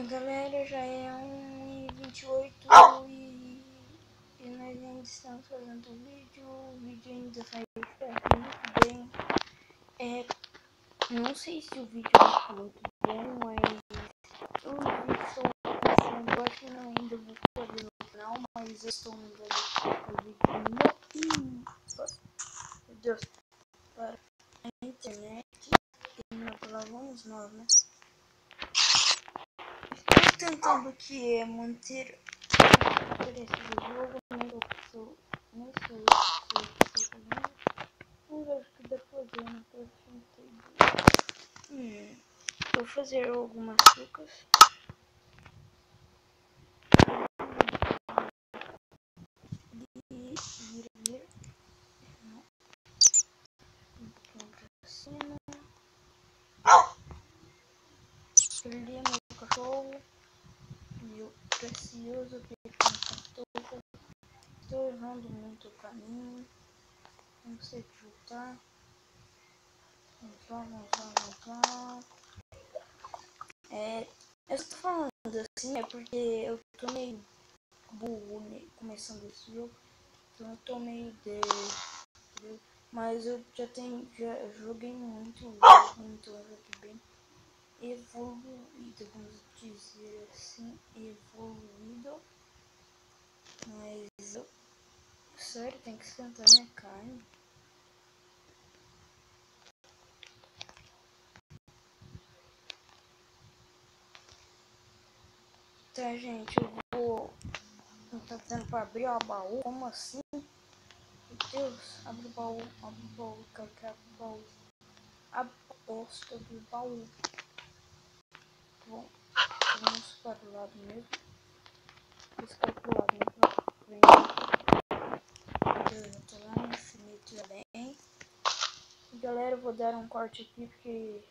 Galera, já é 1h28 e nós ainda estamos fazendo o vídeo ainda vai ficar muito bem. Não sei se o vídeo vai ficar muito bom, mas os vídeos estão acontecendo. Eu acho que não ainda vou fazer no final, mas eu estou mandando o vídeo meu Deus, para a internet e não vamos nós, né? Estou tentando aqui manter a aparência do jogo, não sei o que estou fazendo. Vamos ver o que dá pra fazer, não tô achando ideia. Vou fazer algumas trucas. E vira. Não. Vamos pra cima. Perdi meu cachorro. Meu precioso pequeno cachorro. Estou errando muito o caminho. Não sei voltar. Vamos lá. Eu estou falando assim porque eu tô meio burro, né, começando esse jogo. Então eu tô meio mas eu já joguei muito jogo, então eu joguei bem evoluído, vamos dizer assim, evoluído. Mas sério, tem que esquentar minha carne. Tá, gente, eu vou tentar tentando abrir o baú. Como assim? Meu Deus, abre o baú, quero que abra o baú. A bosta do baú. Bom, vamos para o lado mesmo. Esse cara pro lado, não pra frente. Eu tô lá no infinito também. Galera, eu vou dar um corte aqui porque